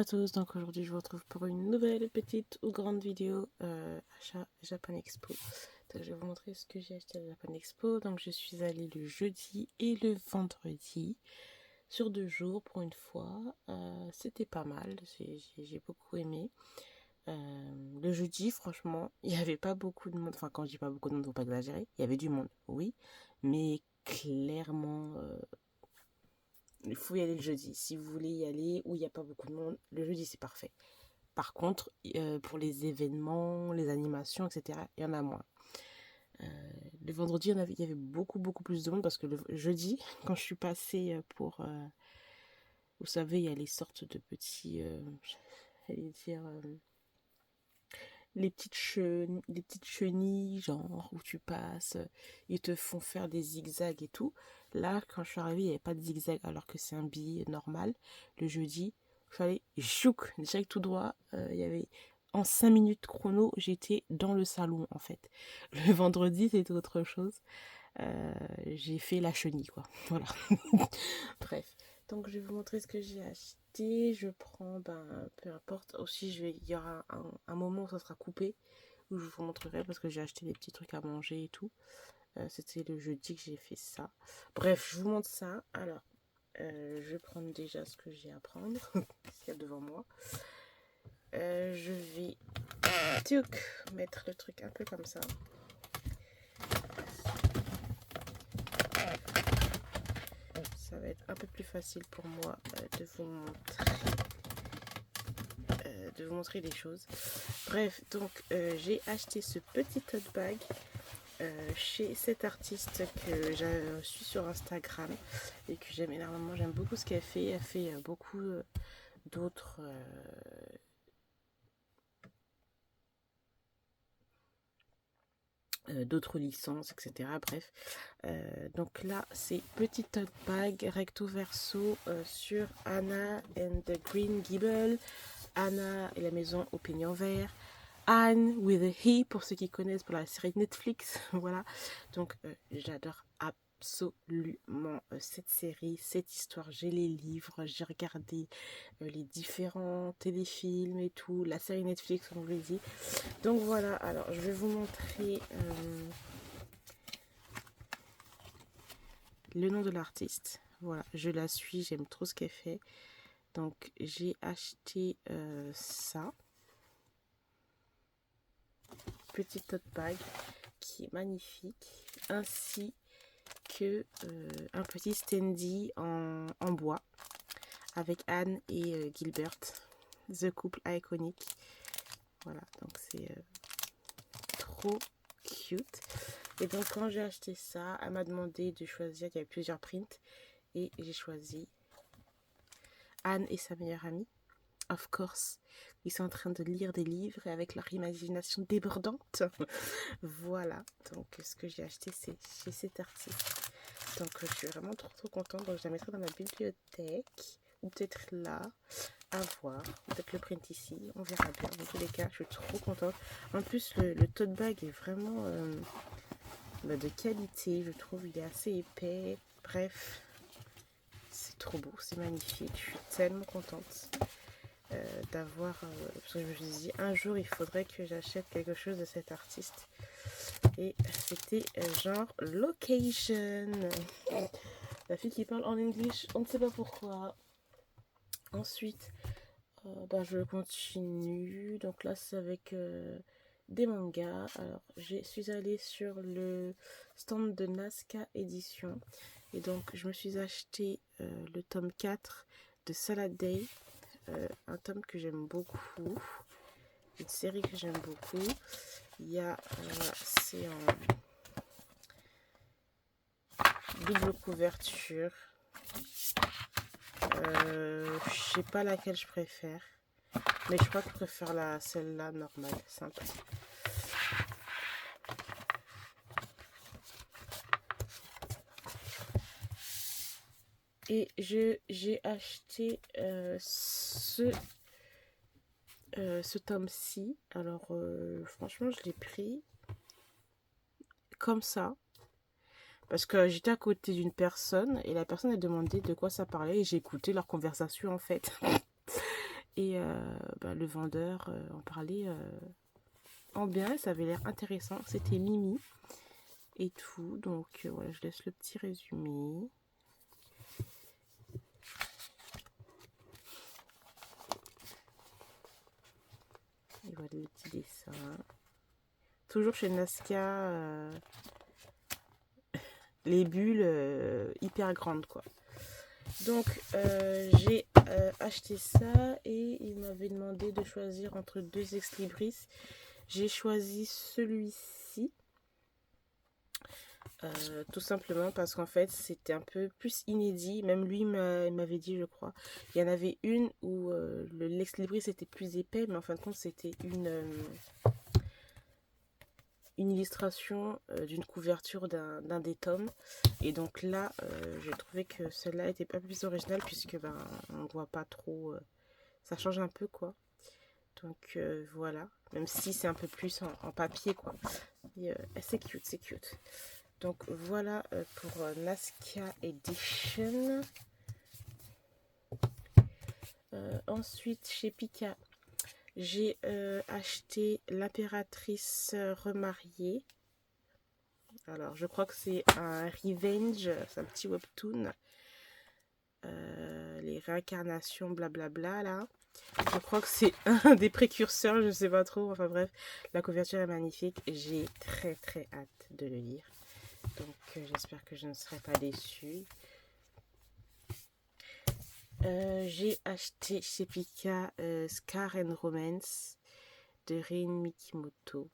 tous, donc aujourd'hui je vous retrouve pour une nouvelle petite ou grande vidéo achat Japan Expo. Donc je vais vous montrer ce que j'ai acheté à Japan Expo. Donc je suis allée le jeudi et le vendredi sur 2 jours pour une fois. C'était pas mal, j'ai beaucoup aimé. Le jeudi, franchement, il n'y avait pas beaucoup de monde. Enfin, quand je dis pas beaucoup de monde, faut pas exagérer. Il y avait du monde, oui, mais clairement... il faut y aller le jeudi. Si vous voulez y aller où il n'y a pas beaucoup de monde, le jeudi c'est parfait. Par contre, pour les événements, les animations, etc., il y en a moins. Le vendredi, il y avait beaucoup plus de monde parce que le jeudi, quand je suis passée pour... vous savez, il y a les sortes de petits... j'allais dire... les petites chenilles, genre, où tu passes, ils te font faire des zigzags et tout. Là, quand je suis arrivée, il n'y avait pas de zigzag, alors que c'est un billet normal. Le jeudi, il fallait chouk, direct tout droit. Il y avait, en 5 minutes chrono, j'étais dans le salon, en fait. Le vendredi, c'était autre chose. J'ai fait la chenille, quoi. Voilà. Bref. Donc, je vais vous montrer ce que j'ai acheté. Je prends, peu importe. Aussi, il y aura un moment où ça sera coupé, où je vous montrerai parce que j'ai acheté des petits trucs à manger et tout. C'était le jeudi que j'ai fait ça. Bref, je vous montre ça. Alors, je vais prendre déjà ce que j'ai à prendre, ce qu'il y a devant moi. Je vais mettre le truc un peu comme ça. Ça va être un peu plus facile pour moi de vous montrer les choses. Bref, donc j'ai acheté ce petit tote bag chez cet artiste que je suis sur Instagram et que j'aime énormément. J'aime beaucoup ce qu'elle fait. Elle fait beaucoup d'autres d'autres licences, etc. Bref, donc là c'est petit tote bag recto verso sur Anna and the Green Gables, Anna et la maison au pignon vert, Anne with a He pour ceux qui connaissent, pour la série Netflix. Voilà, donc j'adore absolument cette série, cette histoire. J'ai les livres, j'ai regardé les différents téléfilms et tout, la série Netflix, on vous le dit. Donc voilà, alors je vais vous montrer le nom de l'artiste. Voilà, je la suis, j'aime trop ce qu'elle fait. Donc j'ai acheté ça. Petit tote bag qui est magnifique. Ainsi que un petit standy en bois avec Anne et Gilbert, the couple iconique. Voilà, donc c'est trop cute. Et donc quand j'ai acheté ça, elle m'a demandé de choisir, il y avait plusieurs prints et j'ai choisi Anne et sa meilleure amie. Of course, ils sont en train de lire des livres et avec leur imagination débordante. Voilà, donc ce que j'ai acheté c'est chez cet artiste. Donc je suis vraiment trop contente, donc je la mettrai dans ma bibliothèque ou peut-être là, à voir, peut-être le print ici, on verra bien. Dans tous les cas, je suis trop contente. En plus le tote bag est vraiment de qualité, je trouve. Il est assez épais, bref, c'est trop beau, c'est magnifique. Je suis tellement contente d'avoir, parce que je me suis dit un jour il faudrait que j'achète quelque chose de cet artiste, et c'était genre Location. La fille qui parle en English, on ne sait pas pourquoi. Ensuite je continue, donc là c'est avec des mangas. Alors je suis allée sur le stand de Nazca Édition et donc je me suis acheté le tome 4 de Salad Day, un tome que j'aime beaucoup, une série que j'aime beaucoup. Il y a c'est en double couverture. Je sais pas laquelle je préfère, mais je crois que je préfère celle-là normale, simple. Et j'ai acheté ce tome-ci. Alors franchement je l'ai pris comme ça parce que j'étais à côté d'une personne et la personne a demandé de quoi ça parlait et j'ai écouté leur conversation en fait. Et le vendeur en parlait en bien, ça avait l'air intéressant. C'était Mimi et tout. Donc voilà, je laisse le petit résumé. Et voilà le petit dessin. Toujours chez Nazca, les bulles hyper grandes quoi. Donc j'ai acheté ça et il m'avait demandé de choisir entre 2 ex-libris. J'ai choisi celui-ci. Tout simplement parce qu'en fait c'était un peu plus inédit. Même lui m'avait dit, je crois. Il y en avait une où l'ex-libris était plus épais, mais en fin de compte c'était une illustration d'une couverture d'un des tomes. Et donc là, j'ai trouvé que celle-là était un peu plus originale puisque on voit pas trop. Ça change un peu quoi. Donc voilà. Même si c'est un peu plus en papier quoi. Et c'est cute, c'est cute. Donc voilà pour Nazca Edition. Ensuite chez Pika, j'ai acheté l'impératrice remariée. Alors je crois que c'est un revenge, c'est un petit webtoon. Les réincarnations blablabla là. Je crois que c'est un des précurseurs, je sais pas trop. Enfin bref, la couverture est magnifique. J'ai très très hâte de le lire. Donc j'espère que je ne serai pas déçue. J'ai acheté chez Pika Scar and Romance de Rin Mikimoto.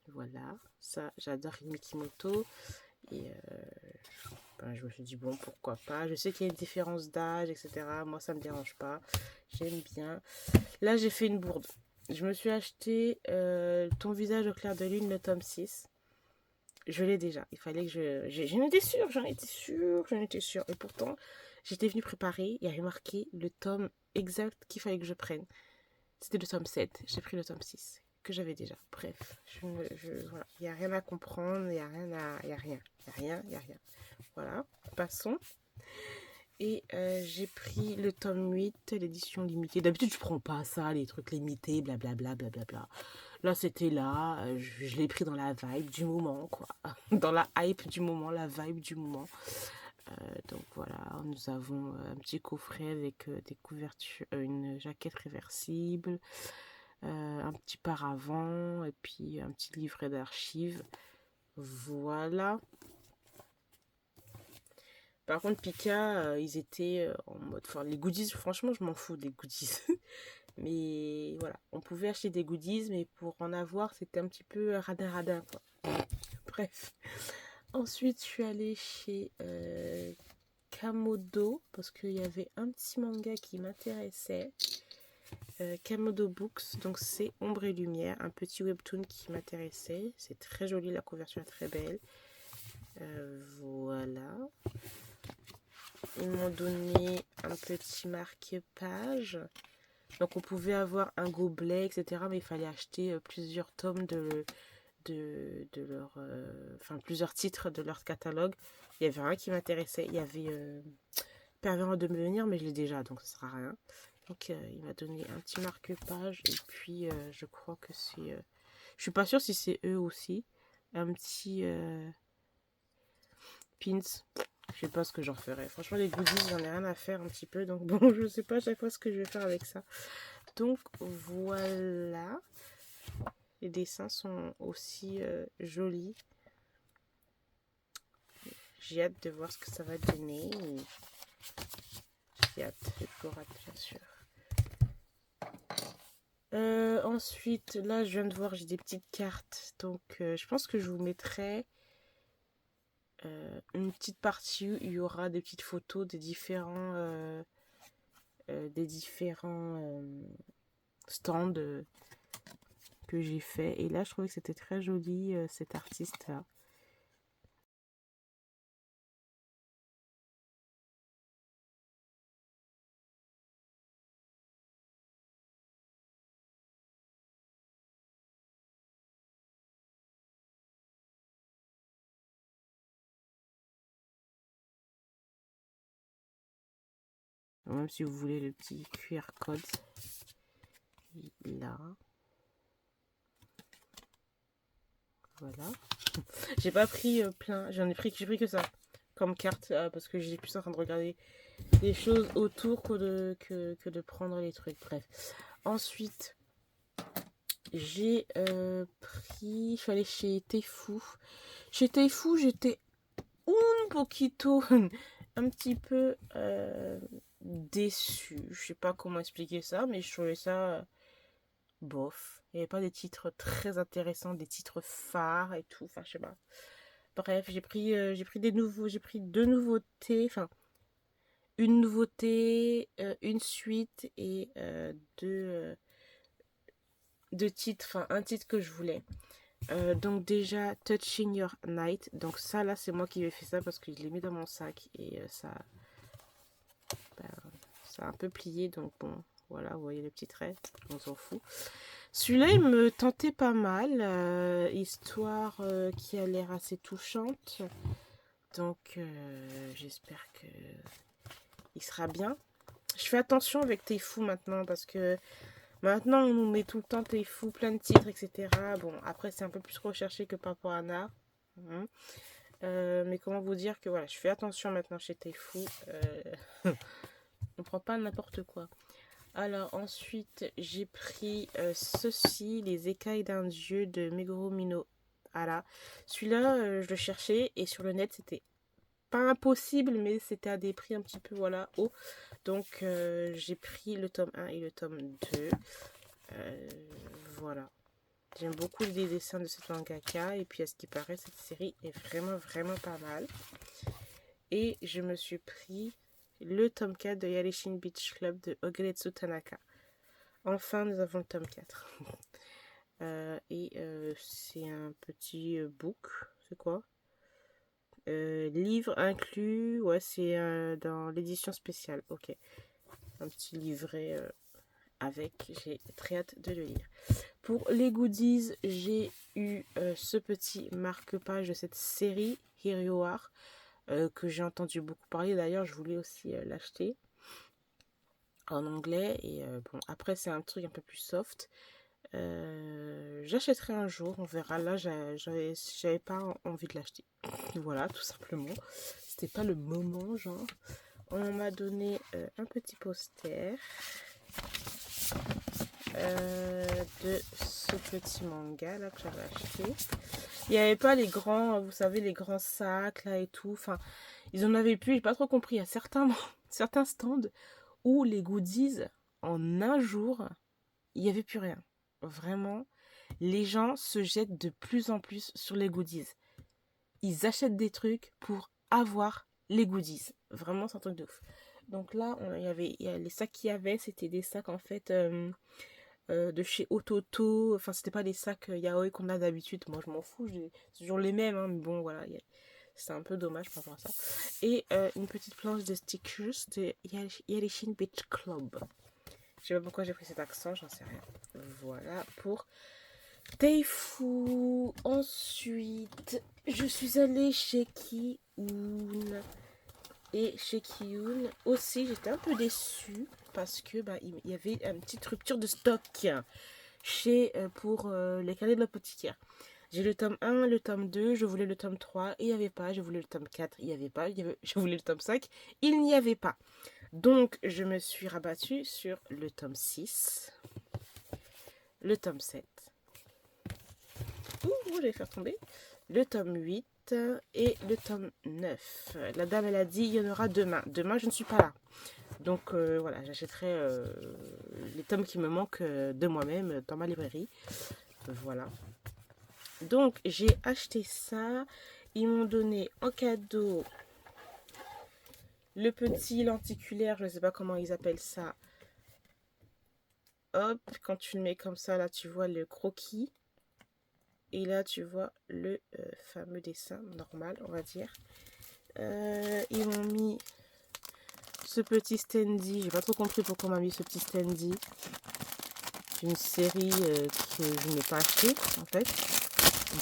Voilà, ça j'adore Rin Mikimoto. Et je me suis dit bon pourquoi pas. Je sais qu'il y a une différence d'âge, etc. Moi ça me dérange pas. J'aime bien. Là j'ai fait une bourde. Je me suis acheté Ton visage au clair de lune, le tome 6. Je l'ai déjà. Il fallait que j'en étais sûre. Et pourtant, j'étais venue préparer. Il y avait marqué le tome exact qu'il fallait que je prenne. C'était le tome 7. J'ai pris le tome 6 que j'avais déjà. Bref, voilà. Il n'y a rien à comprendre. Il n'y a rien. Voilà, passons. Et j'ai pris le tome 8, l'édition limitée. D'habitude, je prends pas ça, les trucs limités, blablabla. Là, c'était là. Je l'ai pris dans la vibe du moment, quoi. Dans la hype du moment, la vibe du moment. Donc voilà, nous avons un petit coffret avec des couvertures, une jaquette réversible, un petit paravent et puis un petit livret d'archives. Voilà. Par contre, Pika, ils étaient en mode... Enfin, les goodies, franchement, je m'en fous des goodies. Mais voilà, on pouvait acheter des goodies, mais pour en avoir, c'était un petit peu radin, quoi. Bref. Ensuite, je suis allée chez Kamodo, parce qu'il y avait un petit manga qui m'intéressait. Kamodo Books, donc c'est Ombre et Lumière, un petit webtoon qui m'intéressait. C'est très joli, la couverture est très belle. Voilà. Ils m'ont donné un petit marque-page. Donc on pouvait avoir un gobelet, etc. Mais il fallait acheter plusieurs tomes de leur... plusieurs titres de leur catalogue. Il y avait un qui m'intéressait. Il y avait Pervers en devenir, mais je l'ai déjà, donc ça sert à rien. Donc il m'a donné un petit marque-page. Et puis je crois que c'est... je suis pas sûre si c'est eux aussi. Un petit pins. Je sais pas ce que j'en ferai. Franchement, les goodies, j'en ai rien à faire un petit peu. Donc bon, je sais pas à chaque fois ce que je vais faire avec ça. Donc voilà. Les dessins sont aussi jolis. J'ai hâte de voir ce que ça va donner. J'ai hâte, j'ai toujours hâte, bien sûr. Ensuite, là, je viens de voir, j'ai des petites cartes. Donc, je pense que je vous mettrai une petite partie où il y aura des petites photos des différents stands que j'ai fait. Et là, je trouvais que c'était très joli, cet artiste-là. Même si vous voulez le petit QR code. celui-là. Voilà. J'ai pas pris plein, j'ai pris que ça comme carte parce que j'étais plus en train de regarder des choses autour que de prendre les trucs. Bref. Ensuite, j'ai pris, je suis allée chez Teifu. Chez Teifu, j'étais un poquito, un petit peu déçue. Je sais pas comment expliquer ça, mais je trouvais ça bof. Il n'y avait pas des titres très intéressants, des titres phares et tout. Enfin, je sais pas. Bref, j'ai pris deux nouveautés. Enfin, une nouveauté, une suite et deux titres. Enfin, un titre que je voulais. Donc déjà, Touching Your Night. Donc ça, là, c'est moi qui ai fait ça parce que je l'ai mis dans mon sac et ça a un peu plié. Donc bon, voilà, vous voyez les petits traits. On s'en fout. Celui-là, il me tentait pas mal. Histoire qui a l'air assez touchante. Donc, j'espère que il sera bien. Je fais attention avec Teifu maintenant parce que maintenant, on nous met tout le temps Teifu, plein de titres, etc. Bon, après, c'est un peu plus recherché que par rapport à Nar. Mais comment vous dire que voilà, je fais attention maintenant chez Teifu. On prend pas n'importe quoi. Alors ensuite, j'ai pris ceci, les écailles d'un dieu de Meguro Mino Hara. Celui-là, je le cherchais et sur le net, c'était pas impossible, mais c'était à des prix un petit peu voilà haut. Donc j'ai pris le tome 1 et le tome 2. Voilà. J'aime beaucoup les dessins de cette mangaka et puis à ce qui paraît, cette série est vraiment pas mal. Et je me suis pris le tome 4 de Yarishin Beach Club de Ogeretsu Tanaka. Enfin, nous avons le tome 4. C'est un petit book. C'est quoi? Livre inclus. Ouais, c'est dans l'édition spéciale. Ok. Un petit livret avec. J'ai très hâte de le lire. Pour les goodies, j'ai eu ce petit marque-page de cette série, Here You Are, que j'ai entendu beaucoup parler. D'ailleurs, je voulais aussi l'acheter en anglais. Et bon, après, c'est un truc un peu plus soft. J'achèterai un jour, on verra. Là, j'avais pas envie de l'acheter. Voilà, tout simplement. C'était pas le moment, genre. On m'a donné un petit poster de ce petit manga là que j'avais acheté. Il n'y avait pas les grands, vous savez, les grands sacs là et tout. Enfin, ils en avaient plus. J'ai pas trop compris. Il y a certains stands où les goodies, en un jour, il n'y avait plus rien. Vraiment, les gens se jettent de plus en plus sur les goodies. Ils achètent des trucs pour avoir les goodies. Vraiment, c'est un truc de ouf. Donc là, les sacs qu'il y avait, c'était des sacs en fait de chez Ototo. Enfin, c'était pas des sacs yaoi qu'on a d'habitude. Moi, je m'en fous. C'est toujours les mêmes. Hein, mais bon, voilà. C'est un peu dommage par rapport à ça. Et une petite planche de stickers de Yarishin Beach Club. Je sais pas pourquoi j'ai pris cet accent, j'en sais rien. Voilà pour Teifu. Ensuite, je suis allée chez Kiun. Et chez Kiun aussi, j'étais un peu déçue parce que il y avait une petite rupture de stock pour les carnets de l'apothicaire. J'ai le tome 1, le tome 2, je voulais le tome 3, il n'y avait pas. Je voulais le tome 4, il n'y avait pas. Je voulais le tome 5, il n'y avait pas. Donc, je me suis rabattue sur le tome 6, le tome 7. Ouh, je vais faire tomber. Le tome 8 et le tome 9. La dame, elle a dit, il y en aura demain. Demain, je ne suis pas là. Donc, voilà, j'achèterai les tomes qui me manquent de moi-même dans ma librairie. Voilà. Donc, j'ai acheté ça. Ils m'ont donné en cadeau le petit lenticulaire, je ne sais pas comment ils appellent ça. Hop, quand tu le mets comme ça, là, tu vois le croquis. Et là, tu vois le fameux dessin normal, on va dire. Ils m'ont mis ce petit standy. J'ai pas trop compris pourquoi on m'a mis ce petit standy. C'est une série que je n'ai pas acheté, en fait.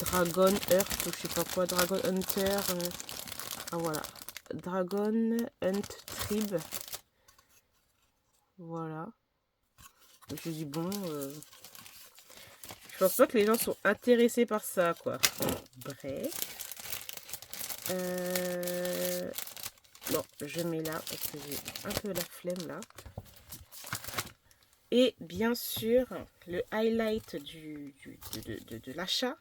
Dragon Earth, ou je sais pas quoi. Dragon Hunter. Ah, voilà. Dragon Hunt Tribe. Voilà. Je me suis dit, bon, je pense pas que les gens sont intéressés par ça, quoi. Bref. Bon, je mets là parce que j'ai un peu la flemme là. Et bien sûr, le highlight de l'achat,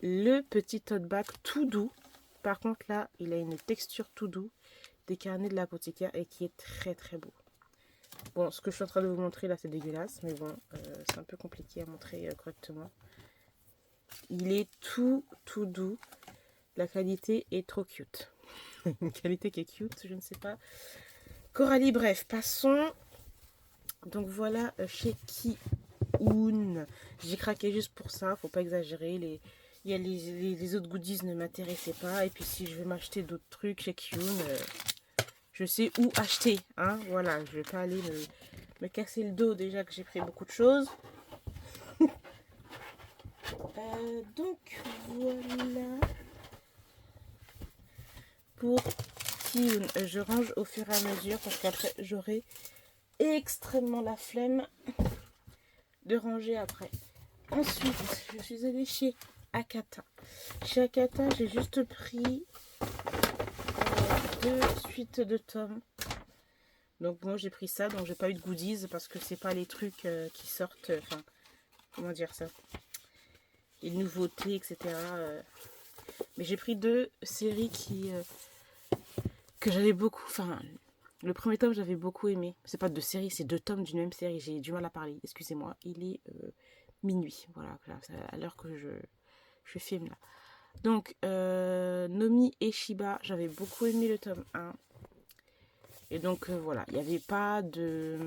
le petit tote bag tout doux. Par contre là, il a une texture tout doux des carnets de l'apothicaire et qui est très très beau. Bon, ce que je suis en train de vous montrer là, c'est dégueulasse, mais bon, c'est un peu compliqué à montrer correctement. Il est tout doux. La qualité est trop cute. Une qualité qui est cute, je ne sais pas. Coralie, bref, passons. Donc voilà, chez Ki-Hoon. J'ai craqué juste pour ça, faut pas exagérer. Les autres goodies ne m'intéressaient pas. Et puis si je vais m'acheter d'autres trucs chez Ki-Hoon, je sais où acheter. Hein, voilà, je vais pas aller me casser le dos déjà que j'ai pris beaucoup de choses. Donc voilà. Pour Ki-Hoon, je range au fur et à mesure parce qu'après j'aurai extrêmement la flemme de ranger après. Ensuite, je suis allée chez Akata. Chez Akata, j'ai juste pris 2 suites de tomes. Donc moi j'ai pris ça, donc j'ai pas eu de goodies parce que c'est pas les trucs qui sortent, enfin, comment dire ça, les nouveautés, etc. Mais j'ai pris 2 séries que j'avais beaucoup, enfin, le premier tome j'avais beaucoup aimé. C'est pas 2 séries, c'est 2 tomes d'une même série, j'ai du mal à parler, excusez-moi. Il est minuit, voilà, à l'heure que je filme là. Donc, Nomi et Shiba, j'avais beaucoup aimé le tome 1. Et donc, voilà, il n'y avait pas de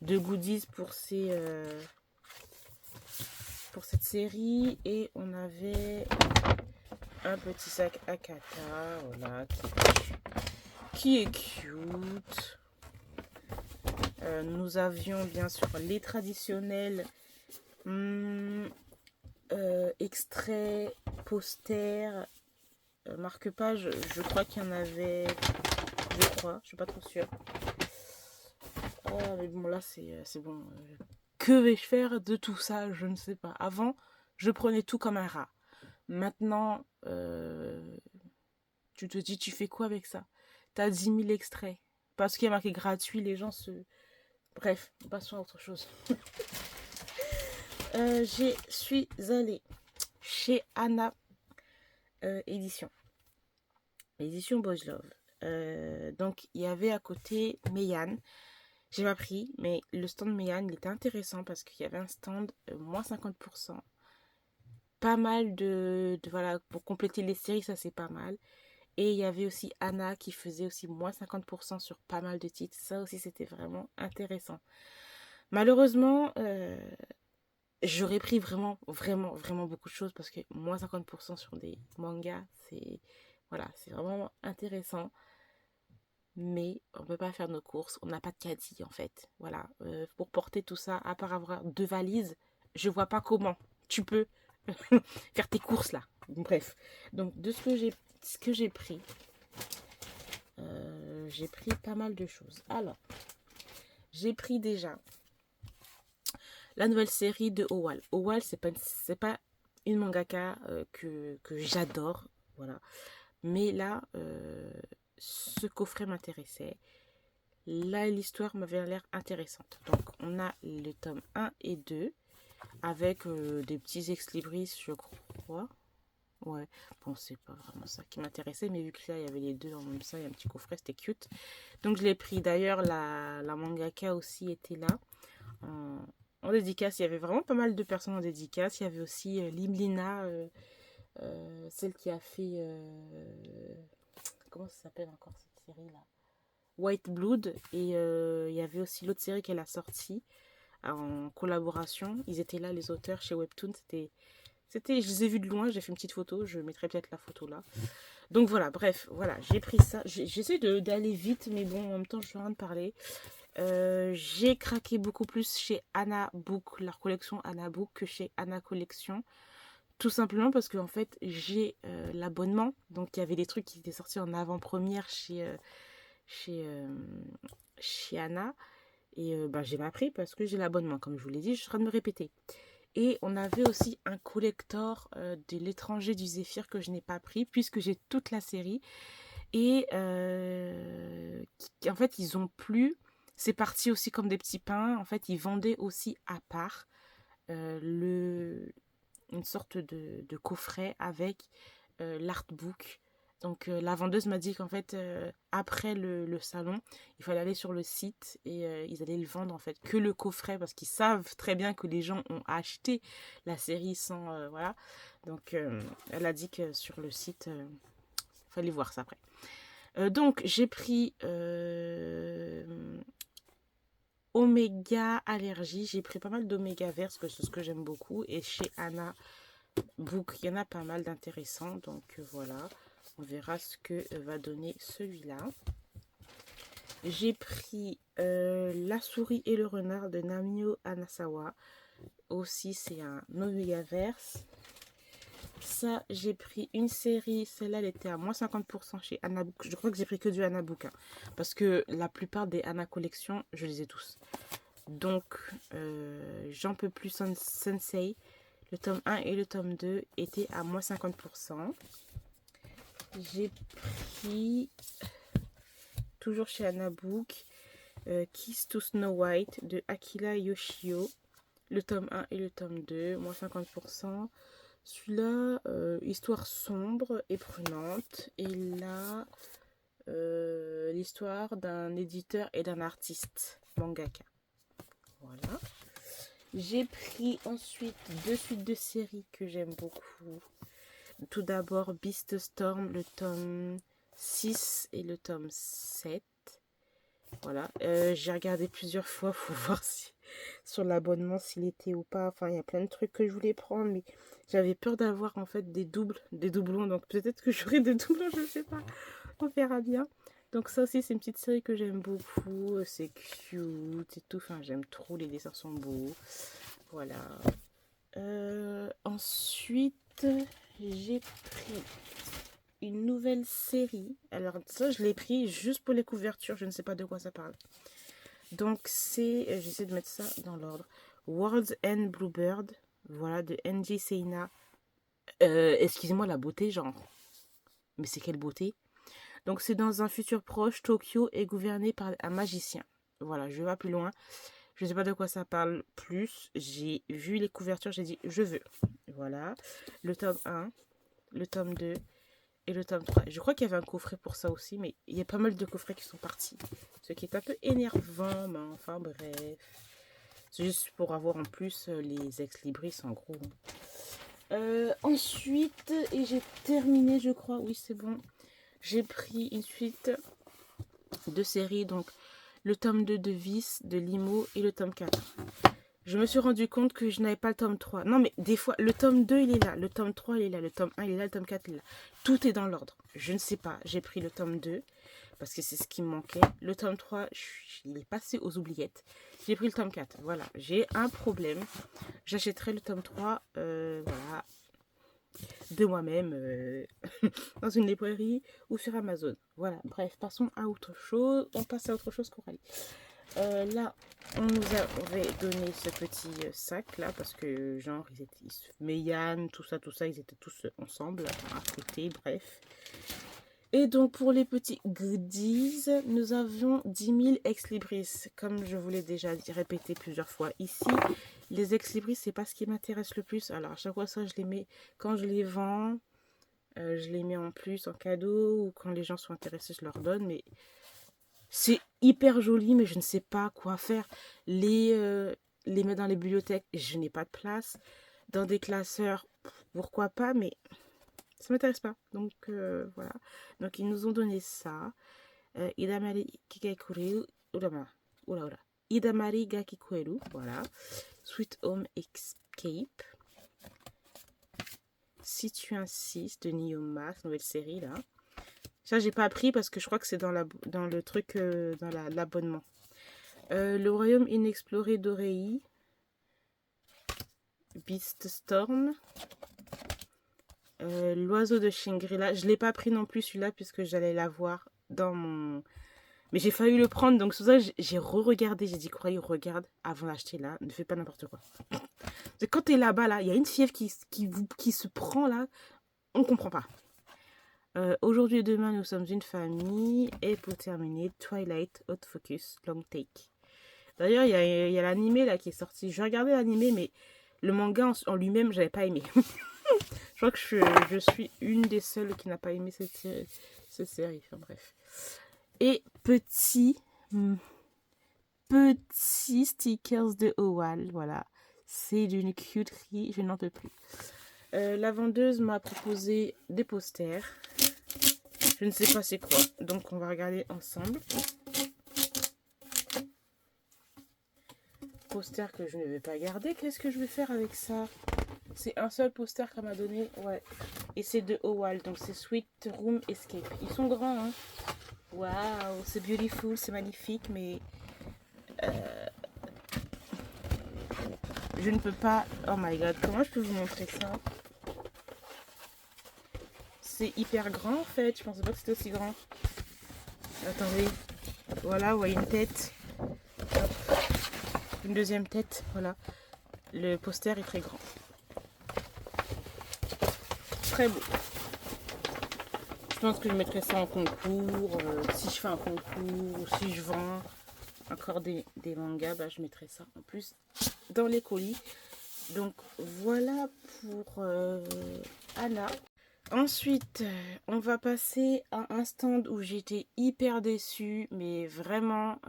goodies pour cette série. Et on avait un petit sac Akata, voilà, qui est cute. Nous avions bien sûr les traditionnels extraits, posters, marque-page. Je crois qu'il y en avait, je suis pas trop sûre. Mais bon, là c'est bon. Que vais-je faire de tout ça? Je ne sais pas. Avant, je prenais tout comme un rat. Maintenant, tu te dis, tu fais quoi avec ça? T'as 10 000 extraits. Parce qu'il y a marqué gratuit, les gens se... Bref, passons à autre chose. Je suis allée chez Anna Édition. Édition Boys Love. Donc, il y avait à côté Meian. J'ai pas pris, mais le stand Meian, il était intéressant parce qu'il y avait un stand moins 50%. Pas mal voilà, pour compléter les séries, ça c'est pas mal. Et il y avait aussi Anna qui faisait aussi moins 50% sur pas mal de titres. Ça aussi, c'était vraiment intéressant. Malheureusement, j'aurais pris vraiment beaucoup de choses parce que moins 50% sur des mangas, c'est voilà, c'est vraiment intéressant. Mais on ne peut pas faire nos courses, on n'a pas de caddie en fait. Voilà, pour porter tout ça, à part avoir 2 valises, je vois pas comment tu peux faire tes courses là. Bref, donc de ce que j'ai pris, j'ai pris pas mal de choses. Alors, j'ai pris déjà la nouvelle série de Owal. Owal, c'est pas une mangaka que j'adore, voilà. Mais là, ce coffret m'intéressait. Là, l'histoire m'avait l'air intéressante. Donc, on a le tome 1 et 2 avec des petits ex-libris, je crois. Ouais, bon, c'est pas vraiment ça qui m'intéressait, mais vu que là, il y avait les deux en même temps, il y a un petit coffret, c'était cute. Donc, je l'ai pris. D'ailleurs, la mangaka aussi était là. En dédicace, il y avait vraiment pas mal de personnes en dédicace. Il y avait aussi Limlina, celle qui a fait... comment ça s'appelle encore cette série-là? White Blood. Et il y avait aussi l'autre série qu'elle a sortie en collaboration. Ils étaient là, les auteurs, chez Webtoon. Je les ai vus de loin, j'ai fait une petite photo. Je mettrai peut-être la photo là. Donc voilà, bref, voilà, j'ai pris ça. J'essaie d'aller vite, mais bon, en même temps, je suis en train de parler. J'ai craqué beaucoup plus chez Anna Book, leur collection Anna Book, que chez Anna Collection. Tout simplement parce que en fait, j'ai l'abonnement. Donc, il y avait des trucs qui étaient sortis en avant-première chez Anna. Et bah, j'ai pas pris parce que j'ai l'abonnement. Comme je vous l'ai dit, je suis en train de me répéter. Et on avait aussi un collector de l'étranger du Zéphyr que je n'ai pas pris puisque j'ai toute la série. Et en fait, ils ont plus. C'est parti aussi comme des petits pains. En fait, ils vendaient aussi à part une sorte de coffret avec l'artbook. Donc la vendeuse m'a dit qu'en fait, après le salon, il fallait aller sur le site et ils allaient le vendre en fait que le coffret parce qu'ils savent très bien que les gens ont acheté la série sans... voilà. Donc elle a dit que sur le site, il fallait voir ça après. Donc j'ai pris Oméga Allergie. J'ai pris pas mal d'Oméga Vert parce que c'est ce que j'aime beaucoup. Et chez Anna Book, il y en a pas mal d'intéressants. Donc voilà, on verra ce que va donner celui-là. J'ai pris La souris et le renard de Namio Anasawa. Aussi, c'est un Oméga Verse. Ça, j'ai pris une série. Celle-là, elle était à moins 50% chez Anabook. Je crois que j'ai pris que du Anabook. Hein, parce que la plupart des Ana collections, je les ai tous. Donc, J'en peux plus Sensei. Le tome 1 et le tome 2 étaient à moins 50%. J'ai pris, toujours chez Anabook, Kiss to Snow White de Akira Yoshio. Le tome 1 et le tome 2, moins 50%. Celui-là, histoire sombre et prenante. Et là, l'histoire d'un éditeur et d'un artiste mangaka. Voilà. J'ai pris ensuite 2 suites de séries que j'aime beaucoup. Tout d'abord, Beast Storm, le tome 6 et le tome 7. Voilà. J'ai regardé plusieurs fois pour voir si sur l'abonnement s'il était ou pas. Enfin, il y a plein de trucs que je voulais prendre, mais j'avais peur d'avoir en fait des doublons. Donc peut-être que j'aurai des doublons, je ne sais pas. On verra bien. Donc ça aussi, c'est une petite série que j'aime beaucoup. C'est cute et tout. Enfin, j'aime trop. Les dessins sont beaux. Voilà. Ensuite, j'ai pris une nouvelle série. Alors ça, je l'ai pris juste pour les couvertures. Je ne sais pas de quoi ça parle. Donc c'est, j'essaie de mettre ça dans l'ordre. World's End Bluebird. Voilà, de N.J. Seina. Excusez-moi la beauté, genre. Mais c'est quelle beauté? Donc c'est dans un futur proche, Tokyo est gouverné par un magicien. Voilà, je vais pas plus loin. Je ne sais pas de quoi ça parle plus. J'ai vu les couvertures, j'ai dit je veux. Voilà. Le tome 1, le tome 2 et le tome 3. Je crois qu'il y avait un coffret pour ça aussi, mais il y a pas mal de coffrets qui sont partis. Ce qui est un peu énervant, mais enfin bref. C'est juste pour avoir en plus les ex-libris en gros. Ensuite, et j'ai terminé, je crois. Oui, c'est bon. J'ai pris une suite de séries, donc le tome 2 de Vice, de Limo et le tome 4. Je me suis rendu compte que je n'avais pas le tome 3. Non, mais des fois, le tome 2, il est là. Le tome 3, il est là. Le tome 1, il est là. Le tome 4, il est là. Tout est dans l'ordre. Je ne sais pas. J'ai pris le tome 2 parce que c'est ce qui me manquait. Le tome 3, il est passé aux oubliettes. J'ai pris le tome 4. Voilà. J'ai un problème. J'achèterai le tome 3. Voilà. De moi-même dans une librairie ou sur Amazon. Voilà, bref, passons à autre chose. On passe à autre chose, Coralie. Là, on nous avait donné ce petit sac là parce que genre ils étaient Meian, tout ça, ils étaient tous ensemble à côté, bref. Et donc pour les petits goodies, nous avions 10 000 ex-libris. Comme je vous l'ai déjà répété plusieurs fois ici, les ex-libris, c'est pas ce qui m'intéresse le plus. Alors à chaque fois ça, je les mets quand je les vends. Je les mets en plus en cadeau ou quand les gens sont intéressés, je leur donne. Mais c'est hyper joli, mais je ne sais pas quoi faire. Les mettre dans les bibliothèques, je n'ai pas de place. Dans des classeurs, pourquoi pas, mais ça m'intéresse pas. Donc voilà. Donc ils nous ont donné ça. Idamari Kikekuru. Oula. Idamari Gakikueru. Voilà. Sweet Home Escape. Si tu insistes, de Niyoma, nouvelle série là. Ça, j'ai pas appris parce que je crois que c'est dans le truc, dans l'abonnement. Le royaume inexploré d'Orei. Beast Storm. L'oiseau de Shangri-La. Je l'ai pas pris non plus celui-là puisque j'allais l'avoir dans Mais j'ai failli le prendre, donc c'est pour ça que j'ai re-regardé. J'ai dit, Coralie, regarde avant d'acheter là. Ne fais pas n'importe quoi. C'est quand t'es là-bas, là, il y a une fièvre qui se prend là. On comprend pas. Aujourd'hui et demain, nous sommes une famille. Et pour terminer, Twilight Hot Focus Long Take. D'ailleurs, il y a l'animé là qui est sorti. J'ai regardé l'animé, mais le manga en lui-même, j'avais pas aimé. Je crois que je suis une des seules qui n'a pas aimé cette série. Enfin bref. Et petit stickers de Owal. Voilà. C'est d'une cuterie. Je n'en peux plus. La vendeuse m'a proposé des posters. Je ne sais pas c'est quoi. Donc on va regarder ensemble. Poster que je ne vais pas garder. Qu'est-ce que je vais faire avec ça? C'est un seul poster qu'elle m'a donné. Ouais. Et c'est de Owal. Donc c'est Sweet Room Escape. Ils sont grands, hein. Waouh, c'est beautiful, c'est magnifique, mais je ne peux pas. Oh my god, comment je peux vous montrer ça? C'est hyper grand en fait. Je pensais pas que c'était aussi grand. Attendez. Voilà, vous voyez une tête. Hop. Une deuxième tête. Voilà. Le poster est très grand. Très beau. Je pense que je mettrai ça en concours. Si je fais un concours ou si je vends encore des mangas, bah, je mettrai ça en plus dans les colis. Donc voilà pour Anna. Ensuite, on va passer à un stand où j'étais hyper déçue, mais vraiment,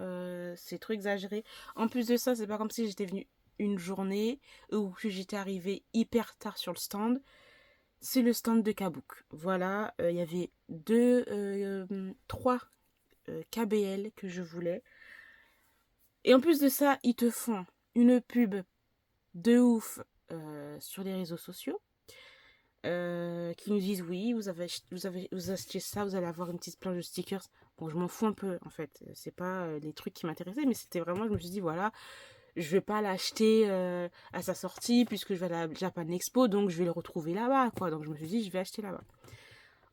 c'est trop exagéré. En plus de ça, c'est pas comme si j'étais venue une journée ou que j'étais arrivée hyper tard sur le stand. C'est le stand de Kabook. Voilà, il y avait trois KBL que je voulais. Et en plus de ça, ils te font une pub de ouf sur les réseaux sociaux. Qui nous disent oui, vous achetez ça, vous allez avoir une petite planche de stickers. Bon, je m'en fous un peu en fait. C'est pas les trucs qui m'intéressaient, mais c'était vraiment, je me suis dit voilà, je vais pas l'acheter à sa sortie puisque je vais à la Japan Expo, donc je vais le retrouver là-bas, quoi. Donc je me suis dit, je vais acheter là-bas.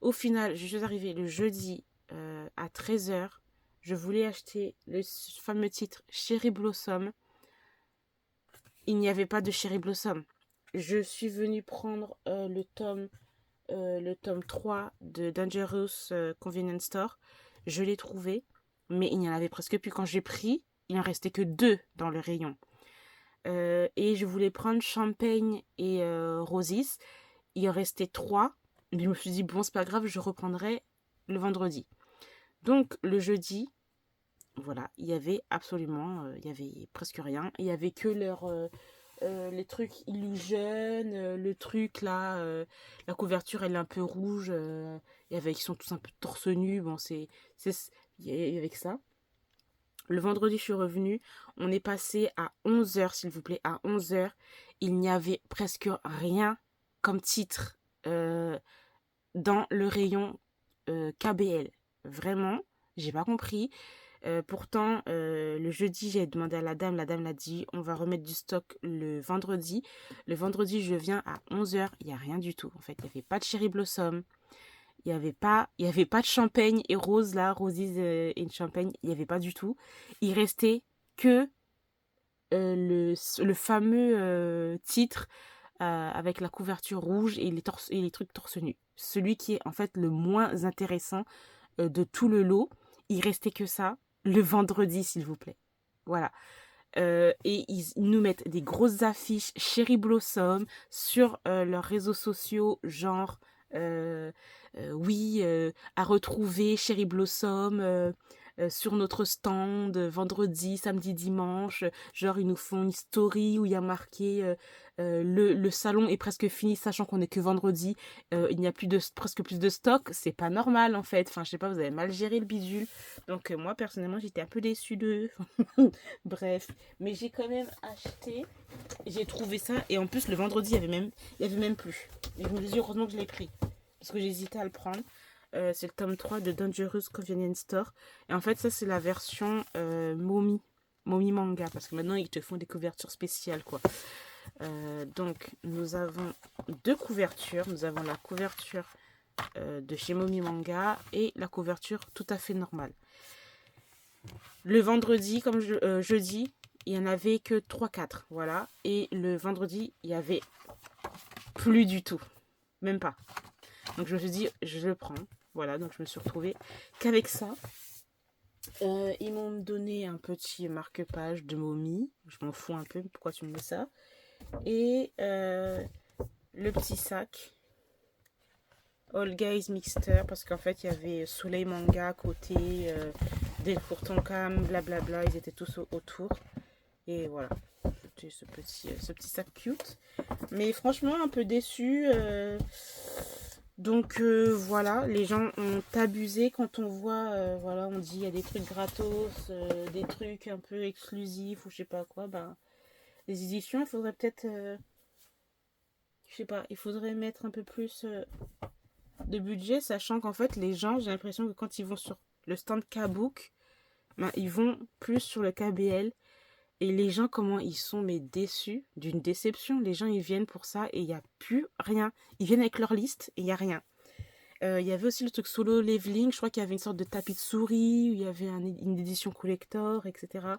Au final, je suis arrivée le jeudi à 13h. Je voulais acheter le fameux titre Cherry Blossom. Il n'y avait pas de Cherry Blossom. Je suis venue prendre le tome 3 de Dangerous Convenience Store. Je l'ai trouvé, mais il n'y en avait presque plus. Quand j'ai pris, il n'en restait que 2 dans le rayon. Et je voulais prendre Champagne et Roses. Il en restait 3. Mais je me suis dit, bon, c'est pas grave, je reprendrai le vendredi. Donc, le jeudi, voilà, il y avait absolument, il y avait presque rien. Il y avait que les trucs Illusion, le truc là, la couverture elle est un peu rouge, et avec, ils sont tous un peu torse nu. Bon, il y avait que ça. Le vendredi, je suis revenue. On est passé à 11h, s'il vous plaît, à 11h. Il n'y avait presque rien comme titre dans le rayon KBL. Vraiment, j'ai pas compris. Pourtant, le jeudi, j'ai demandé à la dame l'a dit, on va remettre du stock le vendredi. Le vendredi, je viens à 11h, il n'y a rien du tout. En fait, il n'y avait pas de Cherry Blossom, il n'y avait pas de champagne et rose, là, Roses et champagne, il n'y avait pas du tout. Il restait que le fameux titre avec la couverture rouge et les trucs torse nu. Celui qui est en fait le moins intéressant de tout le lot. Il restait que ça le vendredi, s'il vous plaît. Voilà. Et ils nous mettent des grosses affiches Cherry Blossom sur leurs réseaux sociaux, genre oui, à retrouver Cherry Blossom sur notre stand vendredi, samedi, dimanche. Genre, ils nous font une story où il y a marqué le salon est presque fini, sachant qu'on est que vendredi. Il n'y a presque plus de stock. C'est pas normal en fait. Enfin, je sais pas, vous avez mal géré le bidule. Donc, moi personnellement, j'étais un peu déçue d'eux. Bref, mais j'ai quand même acheté. J'ai trouvé ça. Et en plus, le vendredi, il y avait même plus. Et je me suis dit, heureusement que je l'ai pris. Parce que j'hésitais à le prendre. C'est le tome 3 de Dangerous Convenience Store. Et en fait, ça, c'est la version Momi manga. Parce que maintenant, ils te font des couvertures spéciales, quoi. Donc, nous avons 2 couvertures. Nous avons la couverture de chez Momi Manga et la couverture tout à fait normale. Le vendredi, comme jeudi, il n'y en avait que 3-4, voilà. Et le vendredi, il y avait plus du tout. Même pas. Donc je me suis dit, je le prends. Voilà, donc je me suis retrouvée qu'avec ça. Ils m'ont donné un petit marque-page de momie. Je m'en fous un peu, pourquoi tu me mets ça. Et le petit sac. All Guys Mixter, parce qu'en fait, il y avait Soleil Manga à côté, Delcourt Tonkam, blablabla, ils étaient tous autour. Et voilà, j'ai ce petit sac cute. Mais franchement, un peu déçu. Donc voilà, les gens ont abusé quand on voit, voilà, on dit il y a des trucs gratos, des trucs un peu exclusifs ou je sais pas quoi. Ben, les éditions, il faudrait peut-être, je sais pas, il faudrait mettre un peu plus de budget, sachant qu'en fait, les gens, j'ai l'impression que quand ils vont sur le stand K-Book, ben, ils vont plus sur le KBL. Et les gens, comment ils sont mais déçus d'une déception. Les gens, ils viennent pour ça et il n'y a plus rien. Ils viennent avec leur liste et il n'y a rien. Il y avait aussi le truc solo leveling. Je crois qu'il y avait une sorte de tapis de souris, où il y avait une édition collector, etc.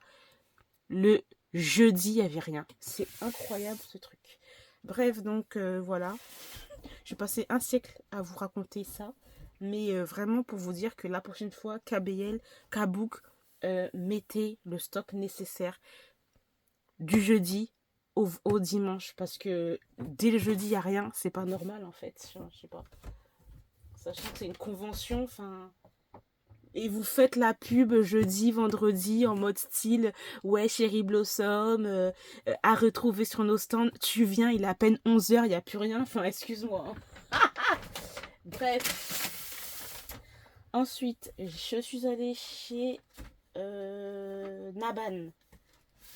Le jeudi, il n'y avait rien. C'est incroyable ce truc. Bref, donc voilà. J'ai passé un siècle à vous raconter ça. Mais vraiment pour vous dire que la prochaine fois, KBL, K-Book, mettez le stock nécessaire du jeudi au dimanche. Parce que dès le jeudi, il n'y a rien. C'est pas normal en fait. Je sais pas. Sachant que c'est une convention, enfin. Et vous faites la pub jeudi, vendredi en mode style ouais Cherry Blossom à retrouver sur nos stands. Tu viens, il est à peine 11h, il n'y a plus rien. Enfin, excuse-moi. Bref. Ensuite, je suis allée chez Naban.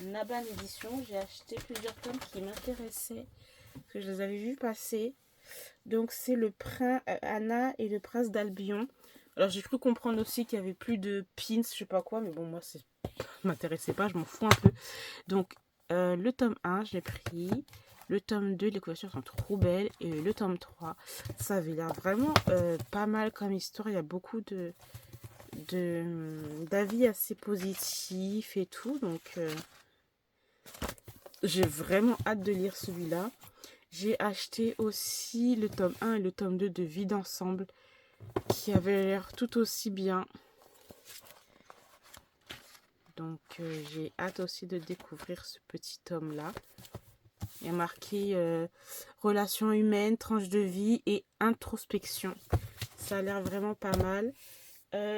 Naban Édition. J'ai acheté plusieurs tomes qui m'intéressaient. Parce que je les avais vus passer. Donc, c'est le prince Anna et le prince d'Albion. Alors, j'ai cru comprendre aussi qu'il y avait plus de pins, je sais pas quoi. Mais bon, moi, ça m'intéressait pas. Je m'en fous un peu. Donc, le tome 1, j'ai pris. Le tome 2, les couvertures sont trop belles. Et le tome 3, ça avait l'air vraiment pas mal comme histoire. Il y a beaucoup d'avis assez positifs et tout. Donc, j'ai vraiment hâte de lire celui-là. J'ai acheté aussi le tome 1 et le tome 2 de Vie d'ensemble qui avait l'air tout aussi bien. Donc j'ai hâte aussi de découvrir ce petit tome-là. Il y a marqué relations humaines, tranche de vie et introspection. Ça a l'air vraiment pas mal.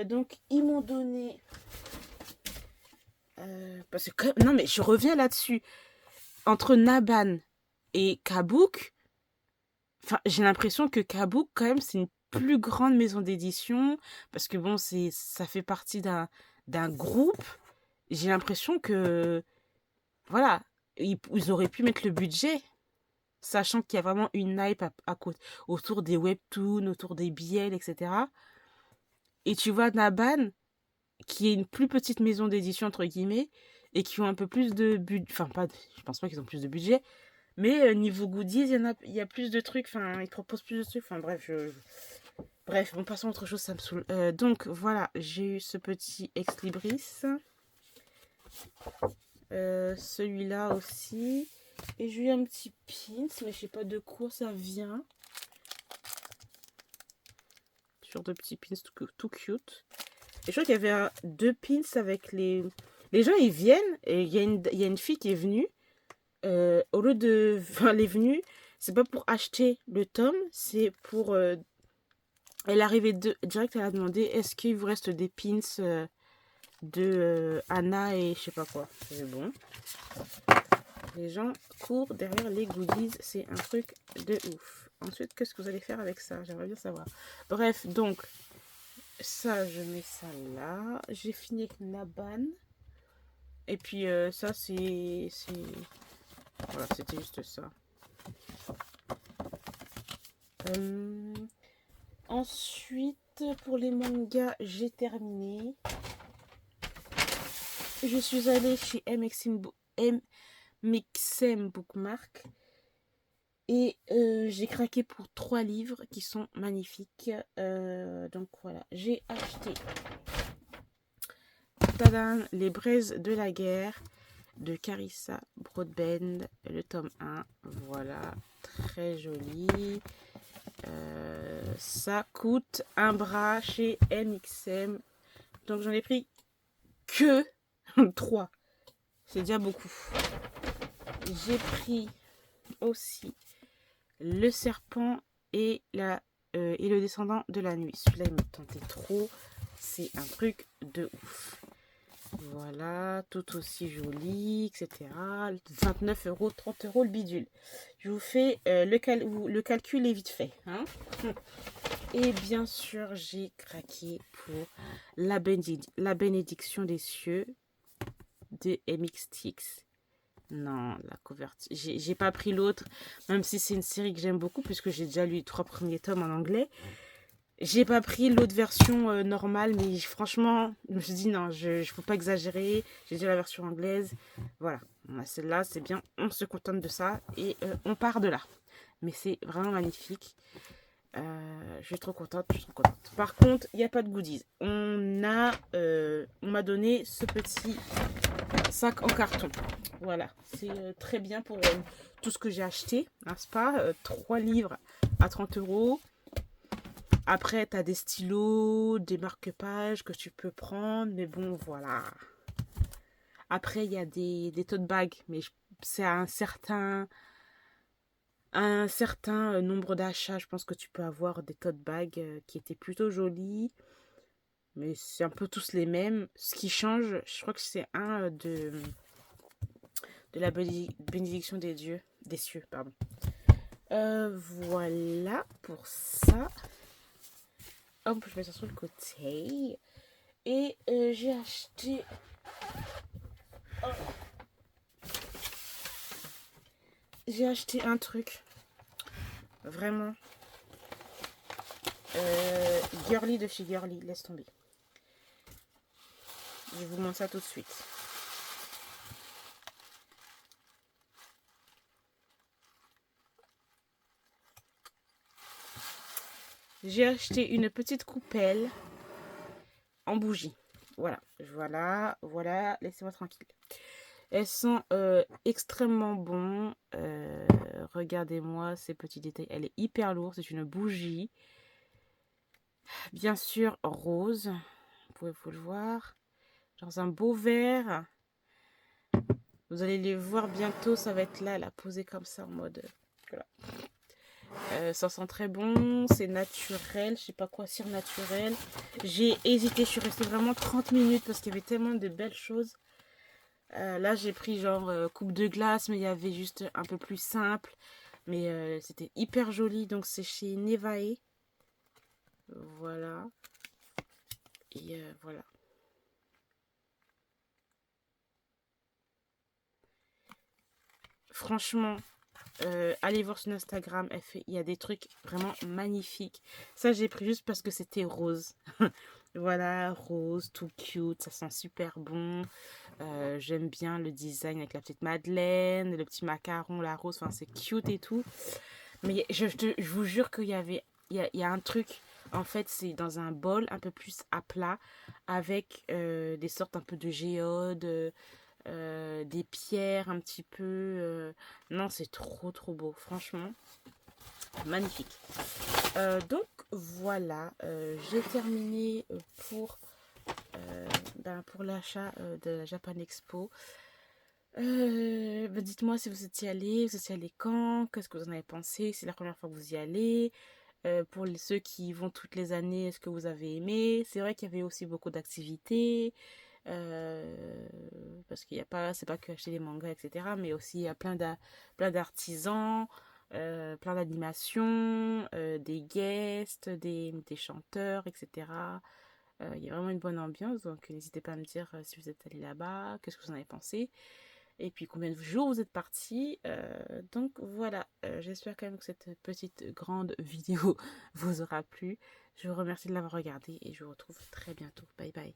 Donc ils m'ont donné... parce que non mais je reviens là-dessus. Entre Naban et K-Book, enfin, j'ai l'impression que K-Book, quand même, c'est une plus grande maison d'édition. Parce que bon, ça fait partie d'un groupe. J'ai l'impression que, voilà, ils auraient pu mettre le budget. Sachant qu'il y a vraiment une hype autour des webtoons, autour des BL, etc. Et tu vois Naban, qui est une plus petite maison d'édition, entre guillemets, et qui ont un peu plus de budget. Enfin, je pense pas qu'ils ont plus de budget. Mais niveau goodies, il y a plus de trucs. Enfin, ils proposent plus de trucs. Enfin, bref, bref, bon, passons à autre chose, ça me saoule. Donc, voilà, j'ai eu ce petit Ex Libris. Celui-là aussi. Et j'ai eu un petit pins, mais je sais pas de quoi ça vient. Sur de petits pins tout cute. Et je crois qu'il y avait deux pins avec les... Les gens, ils viennent, et il y a une fille qui est venue. Au lieu de... Enfin, elle est venue, c'est pas pour acheter le tome, c'est pour... Elle est arrivée direct, elle a demandé est-ce qu'il vous reste des pins de Anna et je sais pas quoi. C'est bon. Les gens courent derrière les goodies, c'est un truc de ouf. Ensuite, qu'est-ce que vous allez faire avec ça? J'aimerais bien savoir. Bref, donc, ça, je mets ça là. J'ai fini avec Naban. Et puis, ça, c'est... Voilà, c'était juste ça. Ensuite, pour les mangas, j'ai terminé. Je suis allée chez MXM Bookmark. Et j'ai craqué pour 3 livres qui sont magnifiques. Donc voilà, j'ai acheté tadam, Les braises de la guerre de Carissa Broadbent, le tome 1. Voilà, très joli. Ça coûte un bras chez MXM. Donc j'en ai pris que 3. C'est déjà beaucoup. J'ai pris aussi Le Serpent et le Descendant de la Nuit. Celui-là, il me tentait trop. C'est un truc de ouf. Voilà, tout aussi joli, etc. 29 €, 30 € le bidule. Je vous fais le calcul est vite fait. Hein. Et bien sûr, j'ai craqué pour la bénédiction des cieux de MXTX. Non, la couverture. J'ai pas pris l'autre, même si c'est une série que j'aime beaucoup, puisque j'ai déjà lu les 3 premiers tomes en anglais. J'ai pas pris l'autre version normale, mais franchement, je me suis dit non, je faut pas exagérer. J'ai déjà la version anglaise. Voilà, celle-là, c'est bien. On se contente de ça et on part de là. Mais c'est vraiment magnifique. Je suis trop contente, Par contre, il n'y a pas de goodies. On m'a donné ce petit sac en carton. Voilà, c'est très bien pour tout ce que j'ai acheté, n'est-ce pas 3 livres à 30 €. Après, tu as des stylos, des marque-pages que tu peux prendre, mais bon, voilà. Après, il y a des tote bags, mais c'est à un certain nombre d'achats. Je pense que tu peux avoir des tote bags qui étaient plutôt jolis, mais c'est un peu tous les mêmes. Ce qui change, je crois que c'est un de la bénédiction des cieux, pardon. Voilà pour ça. Hop, je mets ça sur le côté. Et j'ai acheté... Oh. J'ai acheté un truc. Vraiment. Girly de chez Girly. Laisse tomber. Je vous montre ça tout de suite. J'ai acheté une petite coupelle en bougie. Voilà. Laissez-moi tranquille. Elles sont extrêmement bonnes. Regardez-moi ces petits détails. Elle est hyper lourde. C'est une bougie. Bien sûr, rose. Vous pouvez le voir. Dans un beau vert. Vous allez les voir bientôt. Ça va être là, posée comme ça en mode... Voilà. Ça sent très bon, c'est naturel, je sais pas quoi, cire naturelle. J'ai hésité, je suis restée vraiment 30 minutes parce qu'il y avait tellement de belles choses. Là j'ai pris genre coupe de glace, mais il y avait juste un peu plus simple. Mais c'était hyper joli, donc c'est chez Nevaeh. Voilà. Et voilà. Franchement, allez voir sur Instagram, il y a des trucs vraiment magnifiques. Ça, j'ai pris juste parce que c'était rose. Voilà, rose, tout cute, ça sent super bon. J'aime bien le design avec la petite madeleine, le petit macaron, la rose, enfin c'est cute et tout. Mais je vous jure qu'il il y a un truc, en fait c'est dans un bol un peu plus à plat, avec des sortes un peu de géodes, des pierres un petit peu. Non, c'est trop beau, franchement. Magnifique. Donc voilà, j'ai terminé pour l'achat de la Japan Expo. Dites-moi si vous étiez allé quand, qu'est-ce que vous en avez pensé, c'est la première fois que vous y allez. Pour ceux qui y vont toutes les années, est-ce que vous avez aimé? C'est vrai qu'il y avait aussi beaucoup d'activités. Parce qu'il n'y a pas, c'est pas que acheter des mangas, etc. Mais aussi il y a plein d'artisans, plein d'animations, des guests, des chanteurs, etc. Il y a vraiment une bonne ambiance, donc n'hésitez pas à me dire si vous êtes allé là-bas, qu'est-ce que vous en avez pensé, et puis combien de jours vous êtes partis. Donc voilà, j'espère quand même que cette petite grande vidéo vous aura plu. Je vous remercie de l'avoir regardé et je vous retrouve très bientôt. Bye bye.